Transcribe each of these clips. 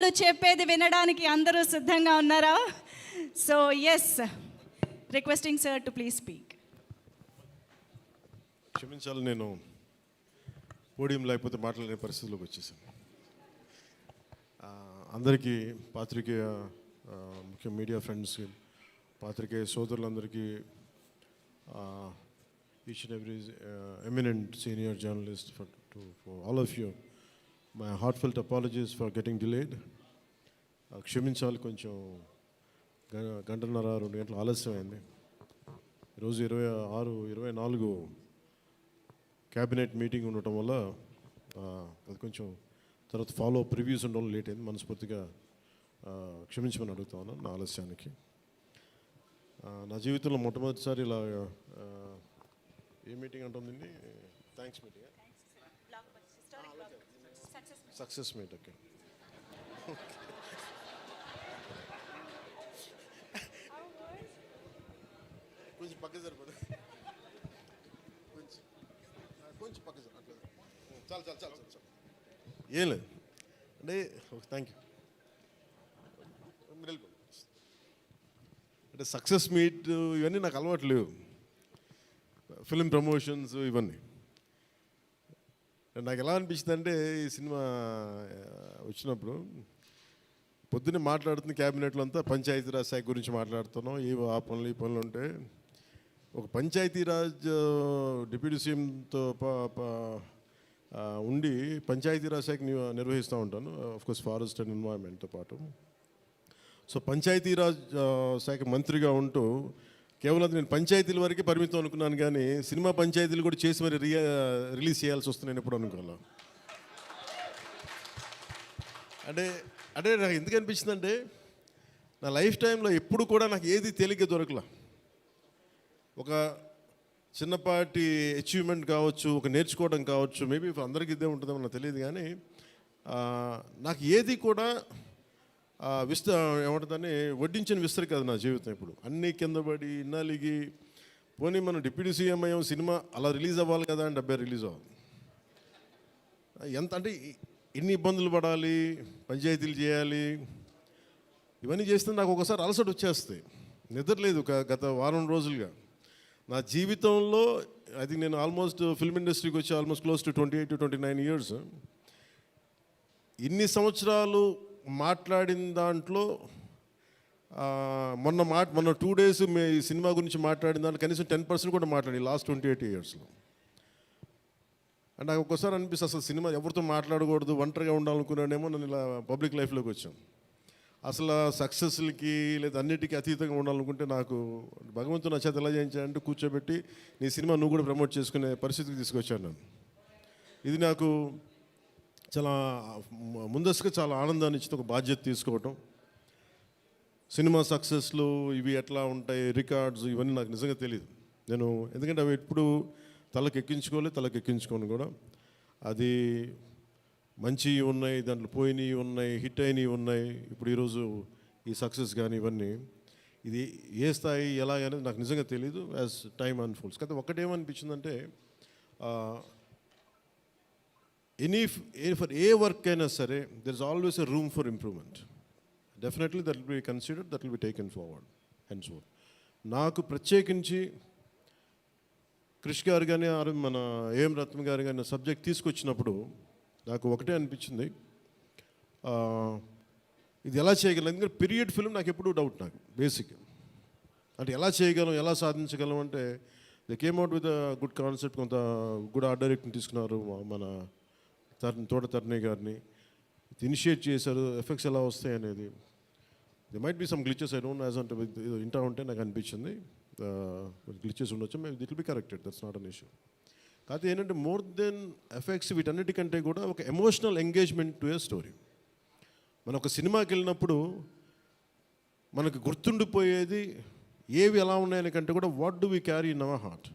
వాళ్ళు చెప్పేది వినడానికి అందరూ సిద్ధంగా ఉన్నారా? So yes, requesting sir to please speak. క్షమించాలి, నేను పోడియం లేకపోతే మాట్లాడే పరిస్థితిలోకి వచ్చేసాను. అందరికీ పాత్రికేయ ముఖ్య మీడియా ఫ్రెండ్స్కి, పాత్రికేయ సోదరులందరికీ, each and every eminent senior journalist, for all of you my heartfelt apologies for getting delayed. క్షమించాలి, కొంచెం గంటన్నర 2 గంటలు ఆలస్యమైంది. ఈరోజు 24 క్యాబినెట్ మీటింగ్ ఉండటం వల్ల అది కొంచెం తర్వాత ఫాలో ప్రివ్యూస్ ఉండడం లేట్ అయింది. మనస్ఫూర్తిగా క్షమించమని అడుగుతా ఉన్నాను నా ఆలస్యానికి. నా జీవితంలో మొట్టమొదటిసారి ఇలా ఏ మీటింగ్ అంటుందండి? Thanks meeting, success meet. Okay, కొంచెం పక్క సరిపడు, కొంచెం పక్క సరిపడు, చాలు చాలు చాలు చాలు, ఏం లేదు అంటే. Thank you. మీరు వెళ్ళిపోండి. అంటే సక్సెస్ మీట్ ఇవన్నీ నాకు అలవాటు లేవు, ఫిల్మ్ ప్రమోషన్స్ ఇవన్నీ. నాకు ఎలా అనిపించింది అంటే, ఈ సినిమా వచ్చినప్పుడు పొద్దున్నే మాట్లాడుతున్న క్యాబినెట్లో అంతా పంచాయతీరాజ్ శాఖ గురించి మాట్లాడుతున్నాం. ఆ పనులు ఈ పనులు ఉంటే ఒక పంచాయతీరాజ్ డిప్యూటీ సీఎంతో ఉండి పంచాయతీరాజ్ శాఖ నిర్వహిస్తూ ఉంటాను, ఆఫ్కోర్స్ ఫారెస్ట్ అండ్ ఎన్వైరన్మెంట్తో పాటు. సో పంచాయతీరాజ్ శాఖ మంత్రిగా ఉంటూ కేవలం నేను పంచాయతీల వరకే పరిమితం అనుకున్నాను, కానీ సినిమా పంచాయతీలు కూడా చేసి మరి రిలీజ్ చేయాల్సి వస్తుంది నేను ఎప్పుడు అనుకోలే. అంటే నాకు ఎందుకు అనిపించిందంటే, నా లైఫ్ టైంలో ఎప్పుడు కూడా నాకు ఏది తేలిగ్గా దొరకలా. ఒక చిన్నపాటి అచీవ్మెంట్ కావచ్చు, ఒక నేర్చుకోవడం కావచ్చు, మేబీ అందరికీ ఇదే ఉంటుందేమో నాకు తెలియదు, కానీ నాకు ఏది కూడా ఏమంటుందని వడ్డించిన విస్తరి కాదు నా జీవితం. ఇప్పుడు అన్నీ కింద పడి ఇన్నాళ్ళకి పోనీ మనం డిప్యూటీ సీఎం అయ్యాం, సినిమా అలా రిలీజ్ అవ్వాలి కదా అని 70 రిలీజ్ అవ్వాలి. ఎంత అంటే ఎన్ని ఇబ్బందులు పడాలి, పంచాయతీలు చేయాలి, ఇవన్నీ చేస్తే నాకు ఒకసారి అలసట వచ్చేస్తాయి. నిద్రలేదు గత వారం రోజులుగా నా జీవితంలో. అది నేను ఆల్మోస్ట్ ఫిల్మ్ ఇండస్ట్రీకి వచ్చి almost close to 28 to 29 years. ఇన్ని సంవత్సరాలు మాట్లాడిన దాంట్లో మొన్న 2 days ఈ సినిమా గురించి మాట్లాడిన దాంట్లో కనీసం 10% కూడా మాట్లాడి లాస్ట్ 28 yearsలో. అంటే నాకు ఒక్కోసారి అనిపిస్తుంది, అసలు సినిమా ఎవరితో మాట్లాడకూడదు, ఒంటరిగా ఉండాలనుకున్నానేమో. నన్ను ఇలా పబ్లిక్ లైఫ్లోకి వచ్చాం. అసలు సక్సెస్లకి లేదా అన్నిటికీ అతీతంగా ఉండాలనుకుంటే నాకు భగవంతుడు నా చేత ఎలా చేయించాడంటే కూర్చోబెట్టి నీ సినిమా నువ్వు కూడా ప్రమోట్ చేసుకునే పరిస్థితికి తీసుకొచ్చాను నేను. ఇది నాకు చాలా ముందస్తుగా చాలా ఆనందాన్ని ఇచ్చింది, ఒక బాధ్యత తీసుకోవటం. సినిమా సక్సెస్లు ఇవి ఎట్లా ఉంటాయి, రికార్డ్స్ ఇవన్నీ నాకు నిజంగా తెలియదు. నేను ఎందుకంటే అవి ఎప్పుడు తలకెక్కించుకోను కూడా. అది మంచి ఉన్నాయి, దాంట్లో పోయినవి ఉన్నాయి, హిట్ అయినవి ఉన్నాయి. ఇప్పుడు ఈరోజు ఈ సక్సెస్ కానీ ఇవన్నీ ఇది ఏ స్థాయి ఎలా అనేది నాకు నిజంగా తెలీదు యాజ్ టైమ్ అన్ఫోల్డ్స్. కానీ ఒకటేమనిపించిందంటే, ఫర్ ఏ వర్క్ అయినా సరే there is always a room for improvement. Definitely that will be considered, that will be taken forward and so. నాకు ప్రత్యేకించి క్రిష్ గారు కానీ మన ఏఎం రత్న గారు కానీ సబ్జెక్ట్ తీసుకొచ్చినప్పుడు నాకు ఒకటే అనిపించింది, ఇది ఎలా చేయగలం. ఎందుకంటే పీరియడ్ ఫిల్మ్ నాకు ఎప్పుడూ డౌట్, నాకు బేసిక్ అంటే ఎలా చేయగలం, ఎలా సాధించగలం అంటే they came out with good concept. కొంత గుడ్ ఆర్ట్ డైరెక్ట్ని తీసుకున్నారు, మన తోట తరుణి గారిని ఇనిషియేట్ చేశారు. ఎఫెక్ట్స్ ఎలా వస్తాయి అనేది, they might be some glitches, I don't know, as అంటే ఇంటా ఉంటే నాకు అనిపించింది గ్లిచెస్ ఉండొచ్చు, maybe it will be corrected, that's not an issue. కాకపోతే ఏంటంటే మోర్ దెన్ ఎఫెక్ట్స్ వీటన్నిటికంటే కూడా ఒక emotional engagement to a story. మనం ఒక సినిమాకి వెళ్ళినప్పుడు మనకు గుర్తుండిపోయేది ఏవి ఎలా ఉన్నాయని కంటే కూడా what do we carry in our heart.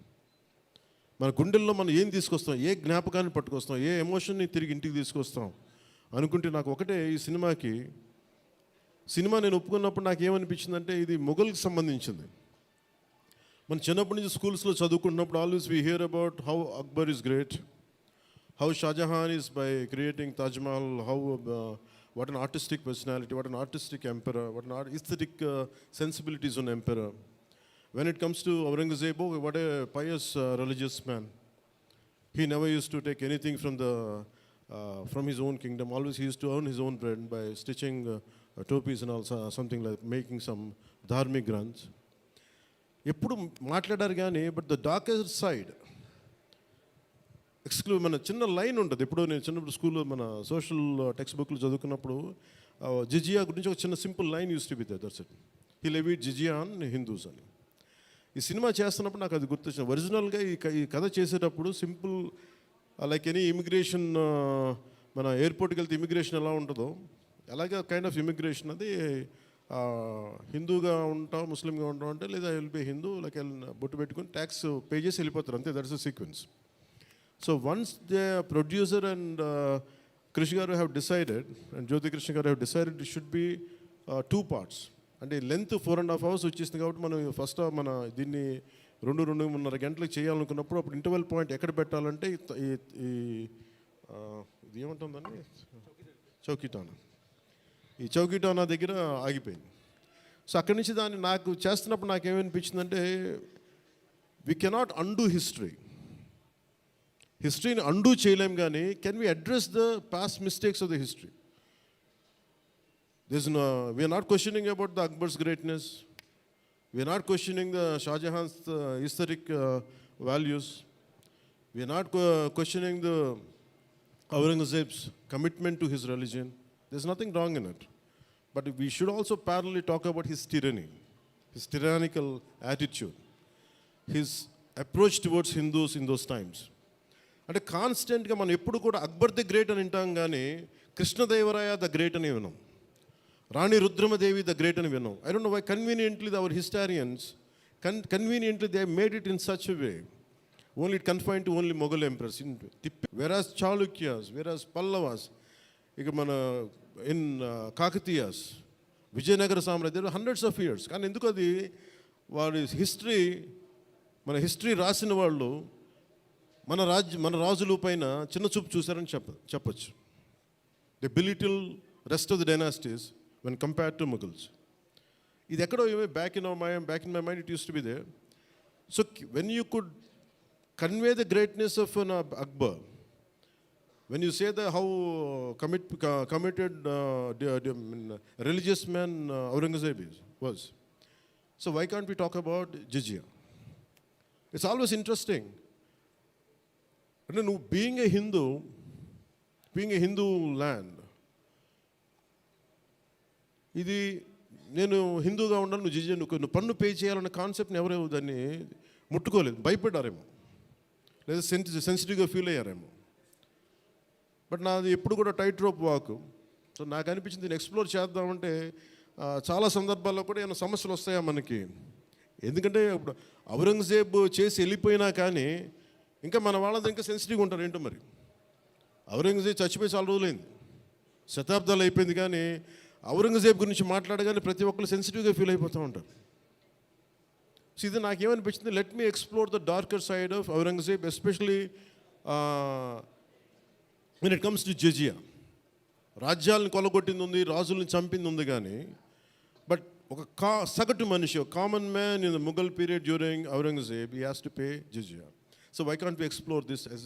మన గుండెల్లో మనం ఏం తీసుకొస్తాం, ఏ జ్ఞాపకాన్ని పట్టుకొస్తాం, ఏ ఎమోషన్ని తిరిగి ఇంటికి తీసుకొస్తాం అనుకుంటే, నాకు ఒకటే ఈ సినిమా నేను ఒప్పుకున్నప్పుడు నాకు ఏమనిపించిందంటే, ఇది మొఘల్కి సంబంధించింది. మన చిన్నప్పటి నుంచి స్కూల్స్లో చదువుకుంటున్నప్పుడు always we hear about how Akbar is great, how Shah Jahan is by creating Taj Mahal, how what an artistic personality, what an artistic emperor, what an aesthetic sensibilities on emperor. When it comes to Aurangzeb, oh, what a pious religious man. He never used to take anything from his own kingdom. Always he used to earn his own bread by stitching topis and also something like making some dharmic granths. ఎప్పుడు మాట్లాడారు కానీ but the darkest side మన చిన్న line ఉంటుంది. ఎప్పుడు నేను చిన్నప్పుడు స్కూల్లో మన సోషల్ టెక్స్ట్ బుక్లు చదువుకున్నప్పుడు జిజియా గురించి ఒక చిన్న simple line used to be there. That's it. He levied జిజియా ఆన్ హిందూస్ అని. ఈ సినిమా చేస్తున్నప్పుడు నాకు అది గుర్తొచ్చింది. ఒరిజినల్గా ఈ కథ చేసేటప్పుడు సింపుల్ లైక్ ఎనీ ఇమిగ్రేషన్, మన ఎయిర్పోర్ట్కి వెళ్తే ఇమిగ్రేషన్ ఎలా ఉంటుందో అలాగే కైండ్ ఆఫ్ ఇమిగ్రేషన్ అది. హిందూగా ఉంటాం, ముస్లింగా ఉంటాం అంటే లేదా విల్ బి హిందూ లైక్ బొట్టు పెట్టుకుని ట్యాక్స్ పే చేసి వెళ్ళిపోతారు అంతే. That's the sequence. So once the producer and Krishna గారు హ్యావ్ డిసైడెడ్ అండ్ జ్యోతి కృష్ణ గారు have decided it should be 2 parts. అంటే లెంత్ 4.5 hours వచ్చేసింది కాబట్టి మనం ఫస్ట్ మన దీన్ని 2-2.5 గంటలకు చేయాలనుకున్నప్పుడు అప్పుడు ఇంటర్వెల్ పాయింట్ ఎక్కడ పెట్టాలంటే ఇది ఏమంటుందండి, చౌకీటానా. ఈ చౌకీటానా దగ్గర ఆగిపోయింది. సో అక్కడి నుంచి దాన్ని నాకు చేస్తున్నప్పుడు నాకేమనిపించిందంటే వీ కెనాట్ అండూ హిస్టరీని అండూ చేయలేం, కానీ can we address the past mistakes of the history. We are not questioning about the Akbar's greatness. We are not questioning the Shah Jahan's aesthetic values. We are not questioning the Aurangzeb's commitment to his religion. There's nothing wrong in it. But we should also parallelly talk about his tyranny, his tyrannical attitude, his approach towards Hindus in those times. అంటే కాన్స్టెంట్గా మనం ఎప్పుడు కూడా Akbar the great అని వింటాం, కానీ Krishnadevaraya the great అని విన్నాం, రాణి రుద్రమదేవి ద గ్రేట్ అని విన్నాం. I don't know why conveniently our historians conveniently they made it in such way only it confine to only Mughal emperors. Whereas Chalukyas, whereas Pallavas, ఇక మన ఇన్ కాకతీయాస్, విజయనగర సామ్రాజ్యం హండ్రెడ్స్ ఆఫ్ ఇయర్స్. కానీ ఎందుకు అది వారి మన హిస్టరీ రాసిన వాళ్ళు మన రాజుల పైన చిన్న చూపు చూశారని చెప్పచ్చు. The belittle rest of the dynasties when compared to Mughals. ఇది ఎక్కడో back in my mind it used to be there. So when you could convey the greatness of an Akbar, when you say that how committed religious man Aurangzeb was, so why can't we talk about jizya? It's always interesting. And being a Hindu land, ఇది నేను హిందూగా ఉండాలి, నువ్వు జిజియా నువ్వు పన్ను pay చేయాలన్న కాన్సెప్ట్ని ఎవరు దాన్ని ముట్టుకోలేదు, భయపడ్డారేమో, లేదా సెన్సిటివ్గా ఫీల్ అయ్యారేమో. బట్ నాది ఎప్పుడు కూడా టైట్ రోప్ వాక్. సో నాకు అనిపించింది దీన్ని ఎక్స్ప్లోర్ చేద్దామంటే చాలా సందర్భాల్లో కూడా ఏమైనా సమస్యలు వస్తాయా మనకి. ఎందుకంటే ఇప్పుడు ఔరంగజేబ్ చేసి వెళ్ళిపోయినా కానీ ఇంకా మన వాళ్ళంతా ఇంకా సెన్సిటివ్గా ఉంటారు ఏంటో మరి. ఔరంగజేబ్ చచ్చిపోయి చాలా రోజులైంది, శతాబ్దాలు అయిపోయింది, కానీ ఔరంగజేబ్ గురించి మాట్లాడగానే ప్రతి ఒక్కరు సెన్సిటివ్గా ఫీల్ అయిపోతూ ఉంటారు. సో ఇది నాకేమనిపించింది, let me explore the darker side of Aurangzeb, especially when it comes to jizya. రాజ్యాలను కొలగొట్టింది ఉంది, రాజులను చంపింది ఉంది, కానీ బట్ ఒక సగటు మనిషి, ఒక common man in the Mughal period during Aurangzeb, he has to pay జిజియా. So why can't we explore this as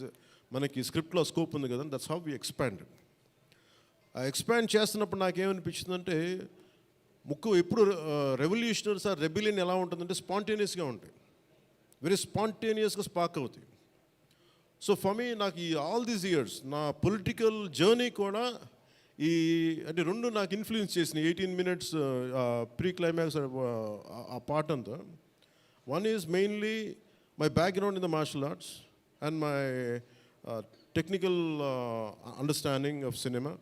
మనకి స్క్రిప్ట్లో స్కోప్ ఉంది కదా, దట్స్ హౌ వి ఎక్స్పాండెడ్. ఆ ఎక్స్పాండ్ చేస్తున్నప్పుడు నాకేమనిపించిందంటే ఎప్పుడు రెవల్యూషనరీస్ ఆ రెబిలియన్ ఎలా ఉంటుందంటే స్పాంటేనియస్గా ఉంటాయి, వెరీ స్పాంటేనియస్గా స్పార్క్ అవుతాయి. సో ఫర్ మీ నాకు ఈ ఆల్ దీస్ ఇయర్స్ నా పొలిటికల్ జర్నీ కూడా అంటే రెండు నాకు ఇన్ఫ్లుయెన్స్ చేసినాయి. 18 minutes ప్రీ క్లైమాక్స్ ఆ పార్ట్ అంతా. One is mainly my background in the martial arts and my technical understanding of cinema,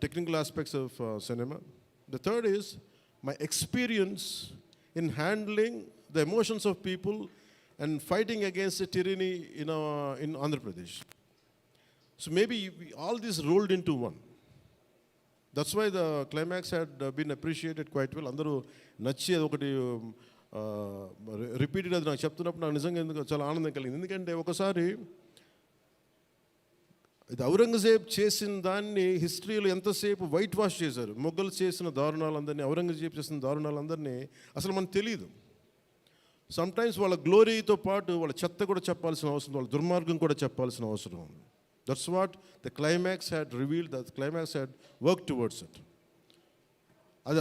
technical aspects of cinema. The third is my experience in handling the emotions of people and fighting against the tyranny in Andhra Pradesh. So maybe all this rolled into one. That's why the climax had been appreciated quite well. Andaru nachi adokati repeated అది నాకు చెప్తున్నప్పుడు నాకు నిజంగా ఎందుకు చాలా ఆనందం కలిగింది. ఎందుకంటే ఒకసారి ఇది ఔరంగజేబ్ చేసిన దాన్ని హిస్టరీలో ఎంతసేపు వైట్ వాష్ చేశారు. మొఘలు చేసిన దారుణాలందరినీ, ఔరంగజేబ్ చేసిన దారుణాలందరినీ అసలు మనకు తెలియదు. సమ్టైమ్స్ వాళ్ళ గ్లోరీతో పాటు వాళ్ళ చెత్త కూడా చెప్పాల్సిన అవసరం, వాళ్ళ దుర్మార్గం కూడా చెప్పాల్సిన అవసరం ఉంది. That's what the climax had revealed, the climax had work towards it. అది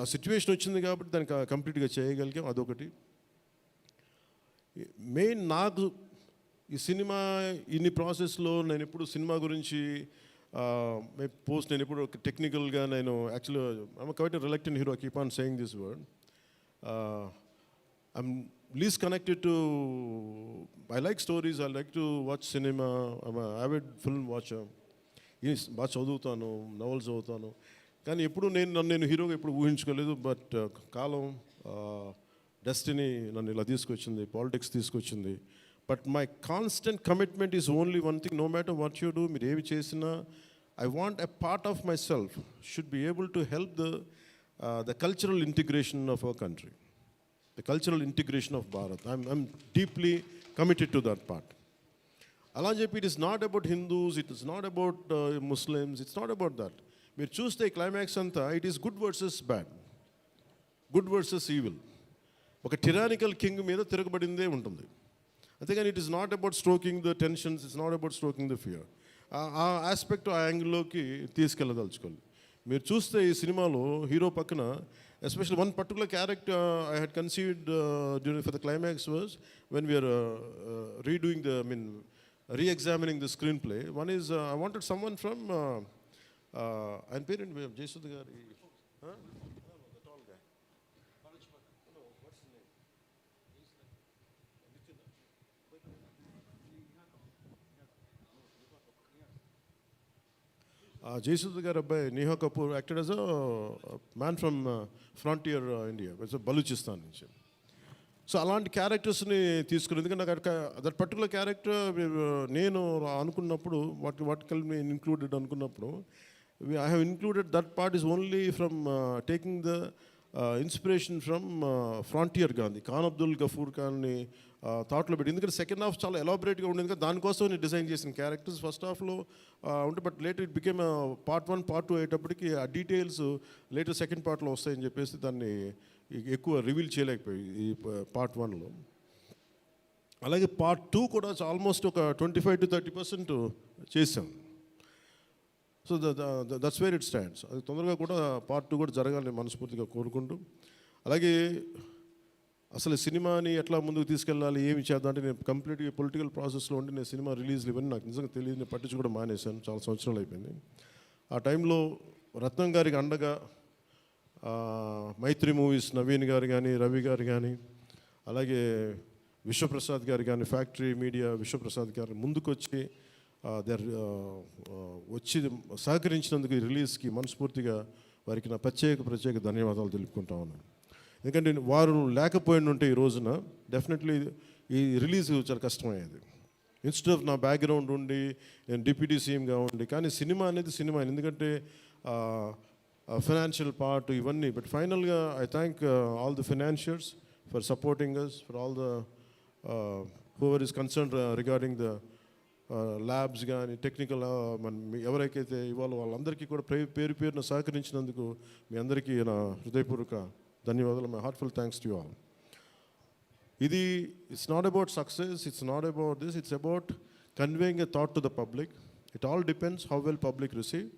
ఆ సిచ్యువేషన్ వచ్చింది కాబట్టి దానికి కంప్లీట్గా చేయగలిగాం. అదొకటి. మెయిన్ నాకు ఈ సినిమా ఇన్ని ప్రాసెస్లో నేను ఎప్పుడు సినిమా గురించి పోస్ట్, నేను ఎప్పుడు టెక్నికల్గా నేను యాక్చువల్గా I'm quite reluctant hero, keep on saying this word. I'm least connected to, I like stories, I like to watch cinema, I'm an avid film watcher. బాగా చదువుతాను, నవల్స్ చదువుతాను, కానీ ఎప్పుడు నేను హీరోగా ఎప్పుడు ఊహించుకోలేదు. బట్ కాలం, డెస్టినీ నన్ను ఇలా తీసుకొచ్చింది, పాలిటిక్స్ తీసుకొచ్చింది. But my constant commitment is only one thing, no matter what you do, మీరు ఏమి చేసినా I want a part of myself should be able to help the cultural integration of our country. The cultural integration of Bharat. I'm deeply committed to that part. అలా అని చెప్పి it is not about Hindus, it is not about Muslims, it's not about that. మీరు చూస్తే climax అంతా it is good versus bad, good versus evil. ఒక tyrannical king మీద తిరగబడిందే ఉంటుంది. అంతేగాని it is not about stroking the tensions, it's not about stroking the fear. ఆ aspect, ఆ యాంగిల్లోకి తీసుకెళ్ళదలుచుకోవాలి. మీరు చూస్తే ఈ సినిమాలో హీరో పక్కన especially one particular character I had conceived for the climax was when we are redoing re-examining the screenplay. One is I wanted someone from and parent we have Jesud Gari, the tall guy. No, what's his name? Jayasudha గారు అబ్బాయి Neha Kapoor acted as a man from frontier India, Balochistan నుంచి. So అలాంటి క్యారెక్టర్స్ని తీసుకుని, ఎందుకంటే నాకు that particular character నేను అనుకున్నప్పుడు what can be included అనుకున్నప్పుడు I have included that part is only from taking the inspiration from frontier Gandhi, Khan Abdul Ghaffar ఖాన్ని థాట్లో పెట్టి. ఎందుకంటే సెకండ్ హాఫ్ చాలా ఎలాబరేట్గా ఉండేది కదా, దానికోసం నేను డిజైన్ చేసిన క్యారెక్టర్స్ ఫస్ట్ హాఫ్లో ఉంటే, but later it became part 1 part 2 అయ్యేటప్పటికి ఆ డీటెయిల్స్ లేటర్ సెకండ్ పార్ట్లో వస్తాయని చెప్పేసి దాన్ని ఎక్కువ రివీల్ చేయలేకపోయి ఈ పార్ట్ 1లో. అలాగే పార్ట్ 2 కూడా ఆల్మోస్ట్ ఒక 25 to 30% చేసాం. So that's where it stands. అది తొందరగా కూడా పార్ట్ 2 కూడా జరగాలని మనస్ఫూర్తిగా కోరుకుంటూ, అలాగే అసలు సినిమాని ఎట్లా ముందుకు తీసుకెళ్ళాలి, ఏమి చేద్దాం అంటే నేను కంప్లీట్గా పొలిటికల్ ప్రాసెస్లో ఉండి నేను సినిమా రిలీజ్లు ఇవన్నీ నాకు నిజంగా తెలియదు, నేను పట్టించుకోవడం మానేశాను, చాలా సంవత్సరాలు అయిపోయింది. ఆ టైంలో రత్నం గారికి అండగా మైత్రి మూవీస్ నవీన్ గారు కానీ, రవి గారు కానీ, అలాగే విశ్వప్రసాద్ గారు కానీ, ఫ్యాక్టరీ మీడియా విశ్వప్రసాద్ గారు ముందుకు వచ్చి వచ్చి సహకరించినందుకు ఈ రిలీజ్కి మనస్ఫూర్తిగా వారికి నా ప్రత్యేక ధన్యవాదాలు తెలుపుకుంటా ఉన్నాను. ఎందుకంటే వారు లేకపోయిన ఉంటే ఈ రోజున డెఫినెట్లీ ఈ రిలీజ్ చాలా కష్టమయ్యేది. ఇన్స్టెడ్ ఆఫ్ నా బ్యాక్గ్రౌండ్ ఉండి నేను డిప్యూటీ సీఎంగా ఉండి, కానీ సినిమా అనేది సినిమా, ఎందుకంటే ఫైనాన్షియల్ పార్ట్ ఇవన్నీ. బట్ ఫైనల్గా I thank all the financiers for supporting us, for all the whoever is concern regarding the labs కానీ, టెక్నికల్ ఎవరికైతే ఇవాళ వాళ్ళందరికీ కూడా పేరున సహకరించినందుకు మీ అందరికీ నా హృదయపూర్వక ధన్యవాదాలు. My heartful thanks to you all. ఇది it's not about success, it's not about this, it's about conveying a thought to the public. It all depends how well public receive.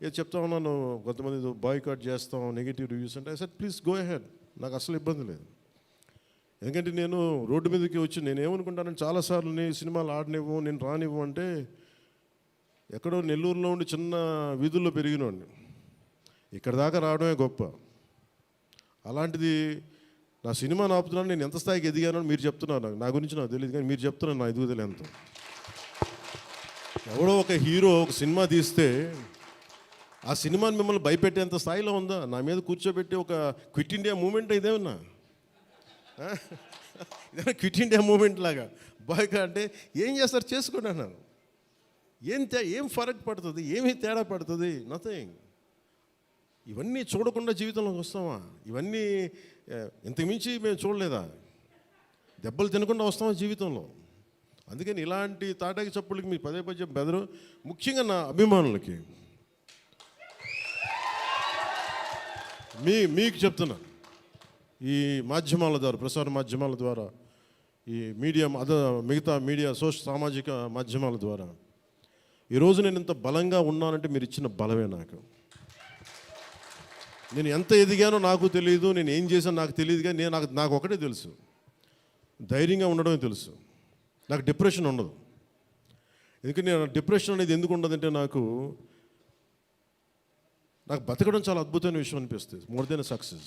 ఏది చెప్తా ఉన్నాను, కొంతమంది బాయ్కాట్ చేస్తాం, నెగిటివ్ రివ్యూస్ అంటే, I said please go ahead, నాకు అసలు ఇబ్బంది లేదు. ఎందుకంటే నేను రోడ్డు మీదకి వచ్చి నేను ఏమనుకుంటానని చాలాసార్లు నేను సినిమాలు ఆడనివ్వు, నేను రానివ్వు అంటే, ఎక్కడో నెల్లూరులో ఉండి చిన్న వీధుల్లో పెరిగినోడిని, ఇక్కడ దాకా రావడమే గొప్ప. అలాంటిది నా సినిమాని ఆపుతున్నాను, నేను ఎంత స్థాయికి ఎదిగానో మీరు చెప్తున్నారు. నా గురించి నాకు తెలియదు, కానీ మీరు చెప్తున్నారు నా ఎదుగుదల ఎంత. ఎవడో ఒక హీరో ఒక సినిమా తీస్తే ఆ సినిమాని మిమ్మల్ని భయపెట్టేంత స్థాయిలో ఉందా? నా మీద కూర్చోబెట్టి ఒక క్విట్ ఇండియా మూమెంట్ ఇదేమన్నా, ఇదేమన్నా క్విట్ ఇండియా మూమెంట్ లాగా బాయ్కా అంటే ఏం చేస్తారు చేసుకోండి అన్నాను. ఏం ఫరక్ పడుతుంది, ఏమీ తేడా పడుతుంది? నథింగ్. ఇవన్నీ చూడకుండా జీవితంలోకి వస్తామా? ఇవన్నీ ఇంతకుమించి మేము చూడలేదా? దెబ్బలు తినకుండా వస్తామా జీవితంలో? అందుకని ఇలాంటి తాటాకి చప్పులకి మీ పదే పదే బెదరు, ముఖ్యంగా నా అభిమానులకి మీకు చెప్తున్నా, ఈ మాధ్యమాల ద్వారా, ప్రసార మాధ్యమాల ద్వారా, ఈ మీడియా మిగతా మీడియా సామాజిక మాధ్యమాల ద్వారా ఈరోజు నేను ఇంత బలంగా ఉన్నానంటే మీరు ఇచ్చిన బలమే నాకు. నేను ఎంత ఎదిగానో నాకు తెలియదు, నేను ఏం చేశానో నాకు తెలియదు, కానీ నాకు ఒకటే తెలుసు, ధైర్యంగా ఉండడమే తెలుసు. నాకు డిప్రెషన్ ఉండదు. ఎందుకంటే నేను డిప్రెషన్ అనేది ఎందుకు ఉండదంటే నాకు బతకడం చాలా అద్భుతమైన విషయం అనిపిస్తుంది, మోర్ దెన్ సక్సెస్.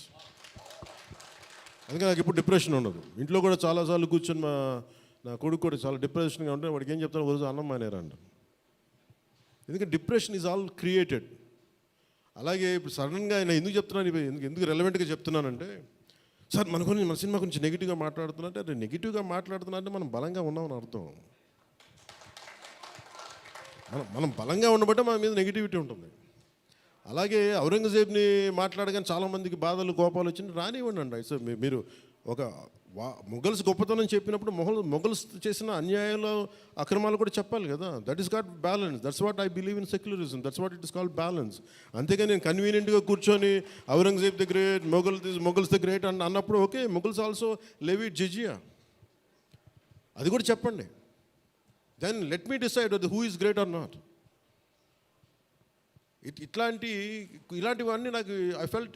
అందుకే నాకు ఇప్పుడు డిప్రెషన్ ఉండదు. ఇంట్లో కూడా చాలాసార్లు కూర్చొని నా కొడుకు కూడా చాలా డిప్రెషన్గా ఉంటే వాడికి ఏం చెప్తాను, రోజు అన్నం మానేరంట. ఎందుకంటే డిప్రెషన్ ఈజ్ ఆల్ క్రియేటెడ్. అలాగే ఇప్పుడు సడన్గా ఆయన ఎందుకు చెప్తున్నాను, ఎందుకు రెలవెంట్గా చెప్తున్నానంటే, సార్ మన సినిమా గురించి నెగిటివ్గా మాట్లాడుతున్నట్టే, అదే నెగిటివ్గా మాట్లాడుతున్నా అంటే మనం బలంగా ఉన్నామని అర్థం. మనం బలంగా ఉండబట్టే మన మీద నెగిటివిటీ ఉంటుంది. అలాగే ఔరంగజేబ్ని మాట్లాడగానే చాలామందికి బాధలు కోపాలు వచ్చింది, రానివ్వండి అండి. సో మీరు ఒక మొఘల్స్ గొప్పతనం చెప్పినప్పుడు మొఘల్స్ చేసిన అన్యాయాలు అక్రమాలు కూడా చెప్పాలి కదా. That is got balance. That's what I believe in secularism. That's what it is called balance. అంతేగాని నేను కన్వీనియంట్గా కూర్చొని Aurangzeb the great, Mughals the great అన్నప్పుడు ఓకే, మొఘల్స్ ఆల్సో లెవిట్ జిజియా, అది కూడా చెప్పండి. Then let me decide who is great or not. ఇలాంటివన్నీ నాకు ఐ ఫెల్ట్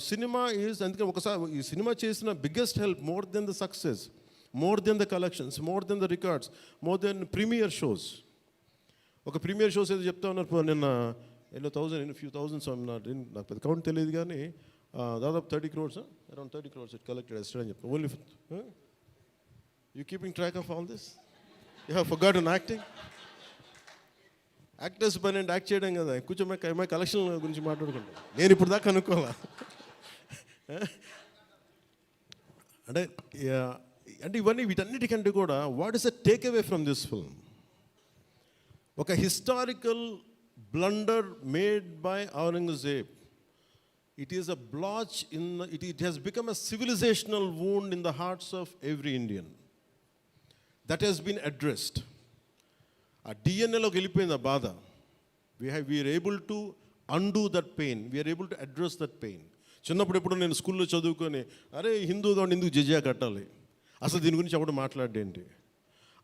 సినిమా ఈజ్, అందుకే ఒకసారి ఈ సినిమా చేసిన biggest help, more than the success, more than the collections, more than the records, more than premiere shows. ఒక premiere shows ఏదో చెప్తా ఉన్నారు నిన్న, ఫ్యూ థౌజండ్స్, నాకు పెద్ద కౌంట్ తెలియదు కానీ దాదాపు 30 crores, around 30 crores it collected yesterday అని చెప్తాను. Only you keeping track of all this? You have forgotten acting. Actors పని అంటే యాక్ట్ చేయడం కదా, కూర్చోమై కలెక్షన్ గురించి మాట్లాడుకుంటాం. నేను ఇప్పుడు దాకా అనుకోవాలా అంటే వీటన్నిటికంటే కూడా what is the take away from this film? ఒక historical blunder made by Aurangzeb. It is a blotch it has become a civilizational wound in the hearts of every Indian. That has been addressed. ఆ డిఎన్ఏలోకి వెళ్ళిపోయింది ఆ బాధ. We are able to undo that pain, we are able to address that pain. చిన్నప్పుడు ఎప్పుడు నేను స్కూల్లో చదువుకొని, అరే హిందూగా ఉండి ఎందుకు జిజియా కట్టాలి, అసలు దీని గురించి ఎవడు మాట్లాడేంటి,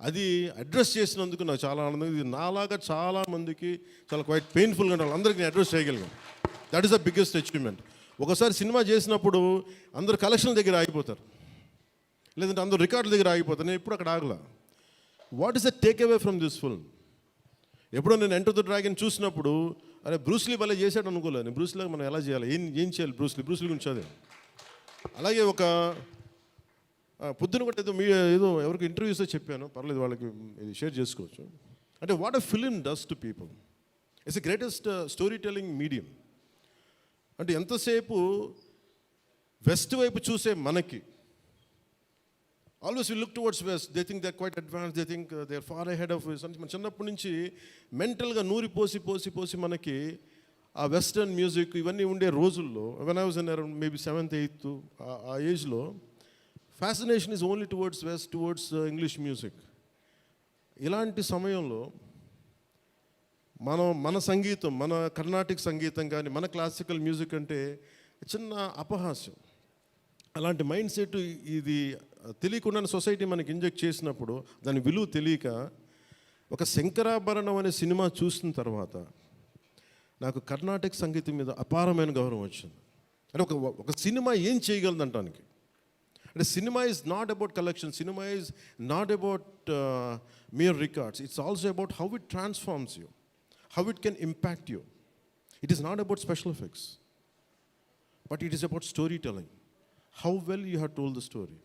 అది అడ్రస్ చేసినందుకు నాకు చాలా ఆనందం. ఇది నాలాగా చాలామందికి చాలా క్వైట్ పెయిన్ఫుల్గా ఉండాలి, అందరికీ నేను అడ్రస్ చేయగలిగాను. That is the biggest achievement. ఒకసారి సినిమా చేసినప్పుడు అందరు కలెక్షన్ల దగ్గర ఆగిపోతారు, లేదంటే అందరు రికార్డుల దగ్గర ఆగిపోతారు. నేను ఎప్పుడు అక్కడ ఆగలా. What is the take away from this film? ఎప్పుడో నేను ఎంటర్ ద డ్రాగన్ చూసినప్పుడు, అరే బ్రూస్లీ భలే చేశాడు అనుకోలేదు. నేను బ్రూస్లీగా మనం ఎలా చేయాలి, ఏం చేయాలి, బ్రూస్లీ గురించి అదే. అలాగే ఒక పొద్దున కూడా ఏదో ఎవరికి ఇంటర్వ్యూస్లో చెప్పాను, పర్లేదు వాళ్ళకి ఇది షేర్ చేసుకోవచ్చు. అంటే what a film does to people. It's the greatest story telling medium. అంటే ఎంతసేపు వెస్ట్ వైపు చూసే మనకి, always we look towards west, they think they are quite advance, they think they are far ahead of us. మన చిన్నప్పటి నుంచి మెంటల్గా నూరి పోసి మనకి ఆ వెస్టర్న్ మ్యూజిక్ ఇవన్నీ ఉండే రోజుల్లో, when I was in around maybe 7th 8th ఆ ఏజ్లో, fascination is only towards west, towards English music. ఇలాంటి సమయంలో మన సంగీతం, మన కర్ణాటిక్ సంగీతం కానీ, మన క్లాసికల్ మ్యూజిక్ అంటే చిన్న అపహాస్యం. అలాంటి మైండ్ సెట్ ఇది తెలియకుండా సొసైటీ మనకి ఇంజెక్ట్ చేసినప్పుడు, దాని విలువ తెలియక, ఒక శంకరాభరణం అనే సినిమా చూసిన తర్వాత నాకు కర్ణాటక సంగీతం మీద అపారమైన గౌరవం వచ్చింది. అంటే ఒక సినిమా ఏం చేయగలదంటానికి. అంటే cinema is not about collection, cinema is not about mere records, it's also about how it transforms you, how it can impact you. It is not about special effects, but it is about story telling. How well you have told the story,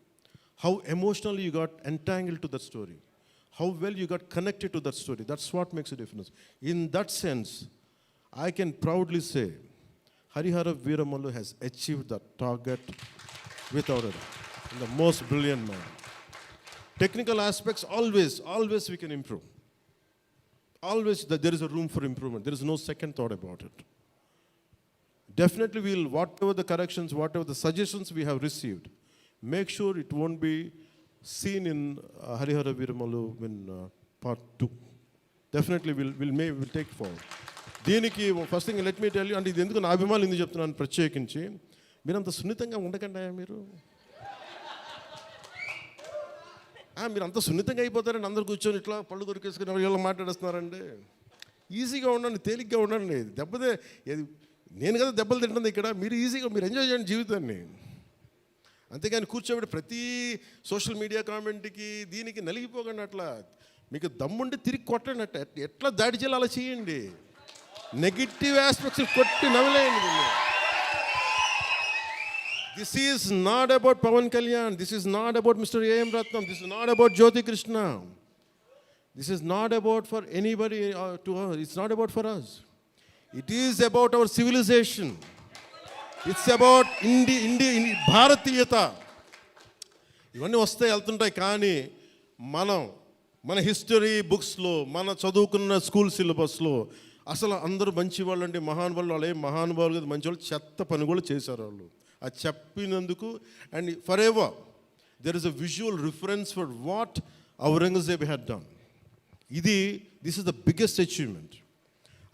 how emotionally you got entangled to that story, how well you got connected to that story. That's what makes a difference. In that sense, I can proudly say Harihara Veeramallu has achieved that target without a doubt. The most brilliant man. Technical aspects, always we can improve. Always there is a room for improvement. There is no second thought about it. Definitely whatever the corrections, whatever the suggestions we have received, make sure it won't be scene in Harihara Viramalu in part 2. Definitely we'll take forward. దీనికి first thing let me tell you, అంటే ఇది ఎందుకు నా అభిమానులు ఎందుకు చెప్తున్నాను ప్రత్యేకించి, మీరు అంత సున్నితంగా ఉండకండి మీరు. మీరు అంత సున్నితంగా అయిపోతారండి, అందరు కూర్చొని ఇట్లా పళ్ళు కొరికేసుకుని ఎవరు మాట్లాడేస్తున్నారండి. ఈజీగా ఉండండి, తేలిగ్గా ఉండండి. నేను కదా దెబ్బలు తింటుంది ఇక్కడ, మీరు ఈజీగా మీరు ఎంజాయ్ చేయండి జీవితాన్ని. అంతేగాని కూర్చోబెట్టి ప్రతి సోషల్ మీడియా కామెంట్కి దీనికి నలిగిపోకండి. అట్లా మీకు దమ్ముండి తిరిగి కొట్టండి. ఎట్లా దాడి చేయాలి అలా చేయండి. నెగిటివ్ ఆస్పెక్ట్స్ కొట్టి నవ్వలేయండి. This is not about Pawan Kalyan. This is not about Mr. A.M. Ratnam. This is not about Jyoti Krishna. This is not about for anybody to us. It's not about for us. It is about our civilization. It's about భారతీయత. ఇవన్నీ వస్తాయి వెళ్తుంటాయి, కానీ మన history బుక్స్లో, మన చదువుకున్న school సిలబస్లో అసలు అందరూ మంచి వాళ్ళు అంటే మహానుభావులు, వాళ్ళు ఏం మహానుభావులు కదా, మంచి వాళ్ళు చెత్త పని కూడా చేశారు వాళ్ళు. అది చెప్పినందుకు and for ever there is a visual reference for what Aurangzeb had done. This is the biggest achievement.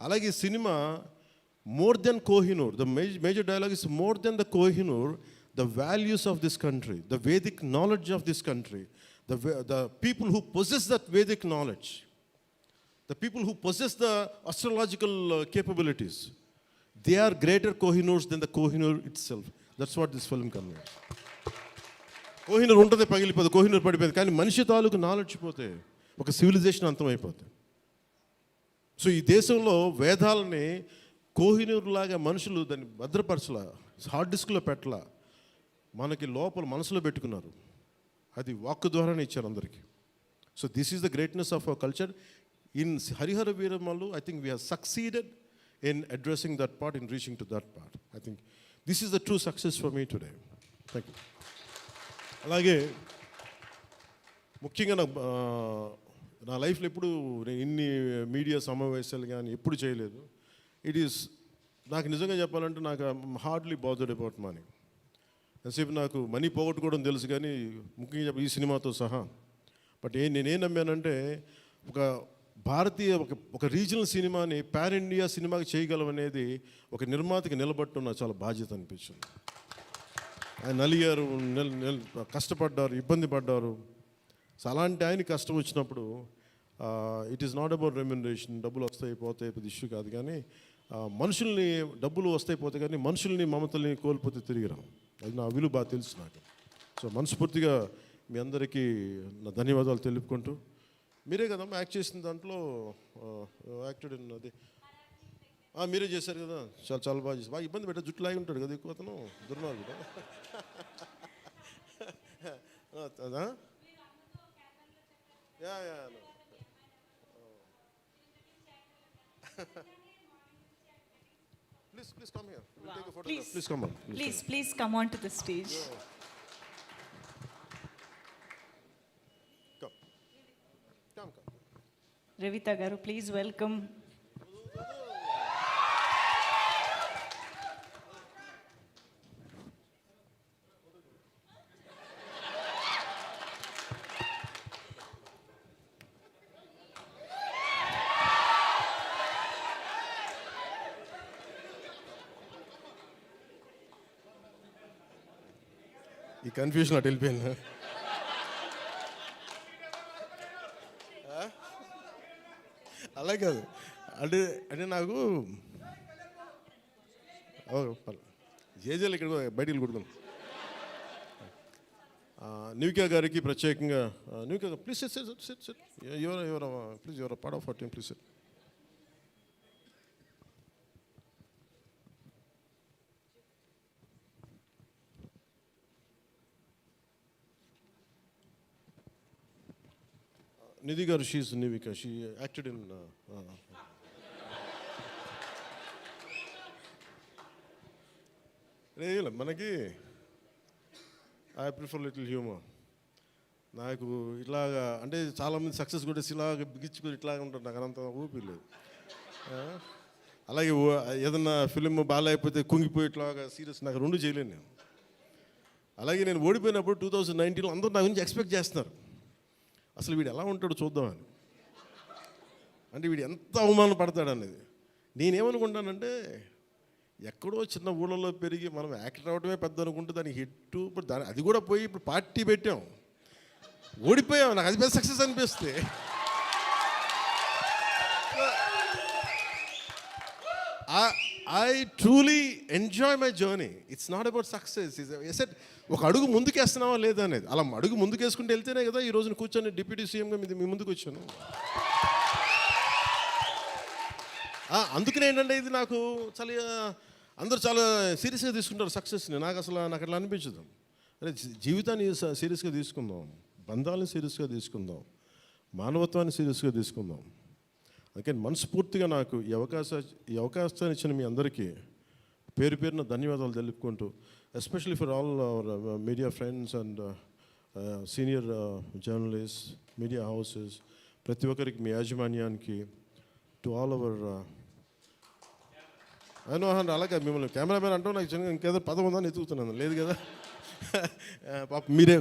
అలాగే ఈ cinema more than Kohinoor, the major dialogue is more than the Kohinoor, the values of this country, the Vedic knowledge of this country, the people who possess that Vedic knowledge, the people who possess the astrological capabilities, they are greater Kohinoors than the Kohinoor itself. That's what this film conveys. Kohinoor ఉంటుంది, పగిలిపోదు, కోహినూర్ పడిపోతుంది, కానీ మనిషి తాలూకు knowledge పోతే ఒక civilisation అంతమైపోతుంది. So ఈ దేశంలో వేదాలని కోహినూర్ లాగా మనుషులు దాన్ని భద్రపరచలా, హార్డ్ డిస్క్లో పెట్టలా, మనకి లోపల మనసులో పెట్టుకున్నారు. అది వాక్కు ద్వారానే ఇచ్చారు అందరికీ. So this is the greatness of our culture. In Harihara Viramalu, I think we have succeeded in addressing that part, in reaching to that part. I think this is the true success for me today. Thank you. అలాగే ముఖ్యంగా నా లైఫ్లో ఎప్పుడు ఇన్ని media సమావేశాలు కానీ ఎప్పుడు చేయలేదు. నాకు నిజంగా చెప్పాలంటే నాకు హార్డ్లీ బాదర్డ్ అబౌట్ మనీ. ఎంతసేపు నాకు మనీ పోగొట్టుకోవడం తెలుసు, కానీ ముఖ్యంగా చెప్పి ఈ సినిమాతో సహా. బట్ నేనేం నమ్మానంటే ఒక రీజనల్ సినిమాని పాన్ ఇండియా సినిమాకి చేయగలం అనేది ఒక నిర్మాతకి నిలబట్టడం నాకు చాలా బాధ్యత అనిపించింది. ఆయన నలిగారు, కష్టపడ్డారు, ఇబ్బంది పడ్డారు. సో అలాంటి ఆయన కష్టం వచ్చినప్పుడు it is not about remuneration, డబ్బులు వస్తాయి పోతాయి పెద్ద ఇష్యూ కాదు, కానీ మనుషుల్ని డబ్బులు వస్తాయి పోతాయి, కానీ మనుషుల్ని మమతల్ని కోల్పోతే తిరిగి రాం. అది నా విలువ బాగా తెలుసు నాకు. సో మనస్ఫూర్తిగా మీ అందరికీ నా ధన్యవాదాలు తెలుపుకుంటూ, మీరే కదమ్మా యాక్ట్ చేసిన దాంట్లో యాక్టెడ్ ఉన్నది, మీరే చేశారు కదా, చాలా బాగా చేశారు. బాగా ఇబ్బంది పెట్టా, జుట్టు లాగి ఉంటాడు కదా ఎక్కువ, అతను దుర్మార్గుడు. Please come here. We'll take a photograph. Please come on. Please come on to the stage. Come. Revita garu, please welcome. ఈ కన్ఫ్యూజన్ అటు వెళ్ళిపోయింది. అలా కాదు, అంటే నాకు జేజేలు ఇక్కడ బయటికి కొడుకున్నాం. న్యూకా గారికి ప్రత్యేకంగా, Nyuka please sit your part of our team, please sit. Nidhi గారు, she is Nivika, she acted in మనకి ఐ ప్రిఫర్ లిటిల్ హ్యూమర్. నాకు ఇట్లాగా అంటే చాలామంది సక్సెస్ కూడా ఇలాగ బిగించుకొని ఇట్లాగా ఉంటారు, నాకు అంత ఊపి లేదు. అలాగే ఏదన్నా ఫిలిం బాగాలేకపోతే కుంగిపోయి ఇట్లాగా సీరియస్, నాకు రెండు చేయలేను నేను. అలాగే నేను ఓడిపోయినప్పుడు 2019లో అందరూ నా గురించి ఎక్స్పెక్ట్ చేస్తున్నారు, అసలు వీడు ఎలా ఉంటాడో చూద్దామని, అంటే వీడు ఎంత అవమానం పడతాడు అనేది. నేనేమనుకుంటానంటే ఎక్కడో చిన్న ఊళ్ళలో పెరిగి మనం యాక్టర్ అవడమే పెద్ద అనుకుంటే దానికి హిట్, ఇప్పుడు దాని అది కూడా పోయి ఇప్పుడు పార్టీ పెట్టాం, ఓడిపోయాం, నాకు అది పెద్ద సక్సెస్ అనిపిస్తే. I truly enjoy my journey. It's not about success. Set ఒక అడుగు ముందుకేస్తున్నావా లేదా అనేది. అలా అడుగు ముందుకేసుకుంటూ వెళ్తేనే కదా ఈ రోజున కూర్చొని డిప్యూటీ సీఎంగా మీ ముందుకు వచ్చాను. అందుకనే ఏంటంటే ఇది నాకు చాలా అందరూ చాలా సీరియస్గా తీసుకుంటారు సక్సెస్ని. నాకు అట్లా అనిపించదు. అరే జీవితాన్ని సీరియస్గా తీసుకుందాం, బంధాలను సీరియస్గా తీసుకుందాం, మానవత్వాన్ని సీరియస్గా తీసుకుందాం. అందుకని మనస్ఫూర్తిగా నాకు ఈ అవకాశాన్ని ఇచ్చిన మీ అందరికీ పేరు పేరున ధన్యవాదాలు తెలుపుకుంటూ, especially for all our media friends and senior journalist, media houses, ప్రతి ఒక్కరికి, మీ యాజమాన్యానికి, టు ఆల్ అవర్ అయినా అలాగే మిమ్మల్ని కెమెరామెన్ అంటూ నాకు చిన్న ఇంకేదో పదం ఉందని ఎత్తుకుతున్నాను, లేదు కదా. పాప మీరే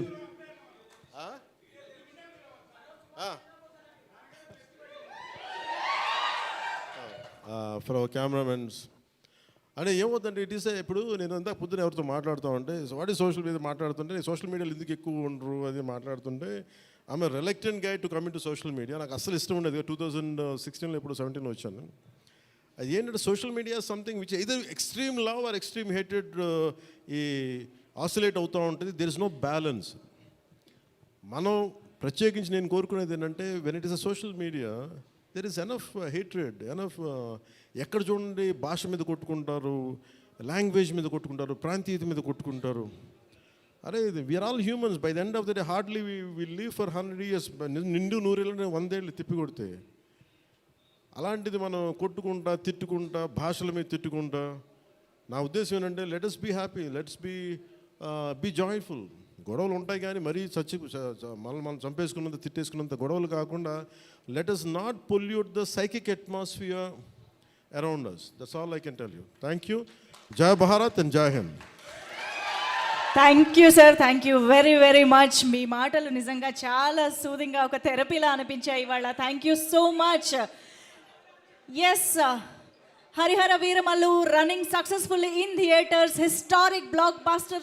ఫర్ అవర్ కెమెరామెన్స్ అంటే ఏమవుతుందంటే ఇట్ ఈస్ ఇప్పుడు నేను అంతా పొద్దున ఎవరితో మాట్లాడుతూ ఉంటే వాటి సోషల్ మీడియా మాట్లాడుతుంటే, నేను సోషల్ మీడియాలో ఎందుకు ఎక్కువ ఉండరు అది మాట్లాడుతుంటే, ఆమె reluctant guy to coming to social media. నాకు అస్సలు ఇష్టం ఉండేది. 2016లో ఇప్పుడు 17 వచ్చాను. అది ఏంటంటే social media something which either extreme love or extreme hated ఈ ఆసిలేట్ అవుతూ ఉంటుంది. There is no balance. మనం ప్రత్యేకించి నేను కోరుకునేది ఏంటంటే when it is a social media there is enough hatred, enough ఎక్కడ చూడండి భాష మీద కొట్టుకుంటారు, లాంగ్వేజ్ మీద కొట్టుకుంటారు, ప్రాంతీయత మీద కొట్టుకుంటారు. అరే we are all humans. By the end of the day hardly we live for 100 years. నిండు 100 ఏళ్ళని 100 ఏళ్ళు తిప్పి కొడితే, అలాంటిది మనం కొట్టుకుంటా తిట్టుకుంటా భాషల మీద తిట్టుకుంటా, నా ఉద్దేశం ఏంటంటే let us be happy, let's be joyful. గొడవలు ఉంటాయి కానీ మరీ మనం చంపేసుకున్నంత తిట్టేసుకున్నంత గొడవలు కాకుండా let us not pollute the psychic atmosphere around us. That's all I can tell you. Thank you. Jai Bharat and Jai Hind. Thank you sir, thank you very very much. మీ మాటలు నిజంగా చాలా సూదింగ్గా ఒక థెరపీలా అనిపించాయి ఇవాళ. Thank you so much. Yes, Hari Hara Veera Mallu running successfully in theatres, historic block buster